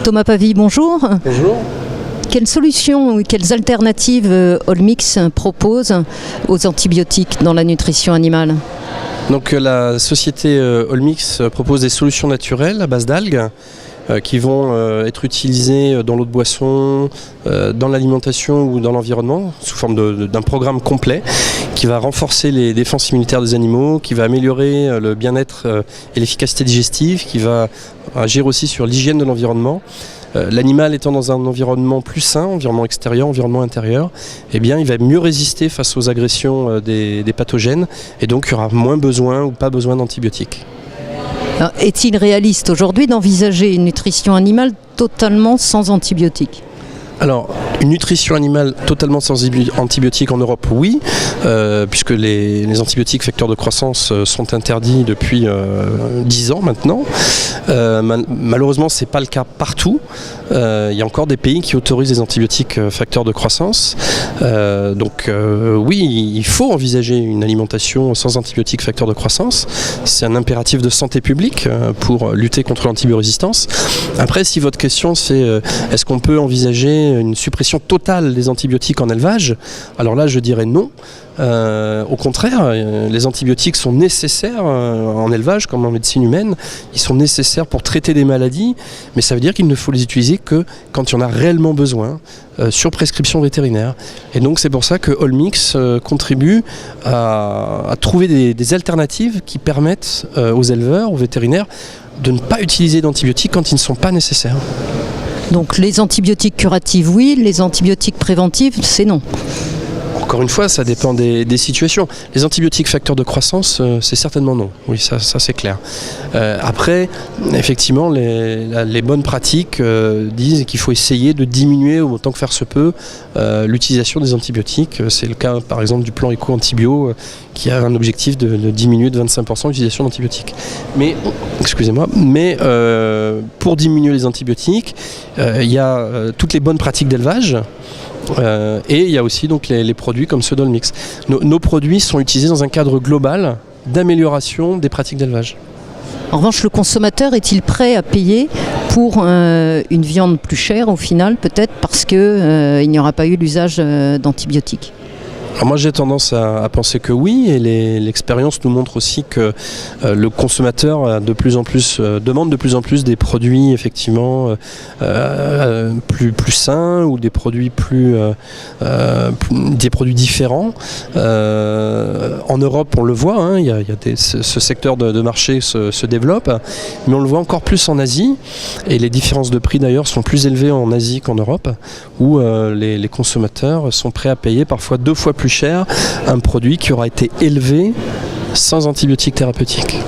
Thomas Pavie, bonjour. Bonjour. Quelles solutions ou quelles alternatives Allmix propose aux antibiotiques dans la nutrition animale? Donc la société Allmix propose des solutions naturelles à base d'algues qui vont être utilisées dans l'eau de boisson, dans l'alimentation ou dans l'environnement sous forme d'un programme complet qui va renforcer les défenses immunitaires des animaux, qui va améliorer le bien-être et l'efficacité digestive, qui va agir aussi sur l'hygiène de l'environnement. L'animal étant dans un environnement plus sain, environnement extérieur, environnement intérieur, eh bien, il va mieux résister face aux agressions des pathogènes et donc il y aura moins besoin ou pas besoin d'antibiotiques. Est-il réaliste aujourd'hui d'envisager une nutrition animale totalement sans antibiotiques ? Alors, une nutrition animale totalement sans antibiotiques en Europe, oui, puisque les antibiotiques facteurs de croissance sont interdits depuis 10 ans maintenant. Malheureusement, ce n'est pas le cas partout. Il y a encore des pays qui autorisent les antibiotiques facteurs de croissance. Oui, il faut envisager une alimentation sans antibiotiques facteurs de croissance. C'est un impératif de santé publique pour lutter contre l'antibiorésistance. Après, si votre question c'est est-ce qu'on peut envisager une suppression totale des antibiotiques en élevage, alors là je dirais non. Au contraire, les antibiotiques sont nécessaires en élevage comme en médecine humaine. Ils sont nécessaires pour traiter des maladies, mais ça veut dire qu'il ne faut les utiliser que quand il y en a réellement besoin, sur prescription vétérinaire. Et donc c'est pour ça que Allmix contribue à trouver des alternatives qui permettent aux éleveurs, aux vétérinaires, de ne pas utiliser d'antibiotiques quand ils ne sont pas nécessaires. Donc les antibiotiques curatifs, oui, les antibiotiques préventifs, c'est non. Encore une fois, ça dépend des situations. Les antibiotiques facteurs de croissance, c'est certainement non. Oui, ça c'est clair. Après, effectivement, les bonnes pratiques disent qu'il faut essayer de diminuer autant que faire se peut l'utilisation des antibiotiques. C'est le cas, par exemple, du plan Éco-Antibio qui a un objectif de diminuer de 25% l'utilisation d'antibiotiques. Mais, pour diminuer les antibiotiques, il y a toutes les bonnes pratiques d'élevage. Et il y a aussi donc les produits comme ceux d'Allmix. Nos produits sont utilisés dans un cadre global d'amélioration des pratiques d'élevage. En revanche, le consommateur est-il prêt à payer pour une viande plus chère au final, peut-être parce qu'il n'y aura pas eu l'usage d'antibiotiques ? Alors moi j'ai tendance à penser que oui, et l'expérience nous montre aussi que le consommateur demande de plus en plus des produits effectivement plus sains ou des produits des produits différents. En Europe on le voit, hein, ce secteur de marché se développe, mais on le voit encore plus en Asie, et les différences de prix d'ailleurs sont plus élevées en Asie qu'en Europe, où les consommateurs sont prêts à payer parfois 2 fois plus cher un produit qui aura été élevé sans antibiotiques thérapeutiques.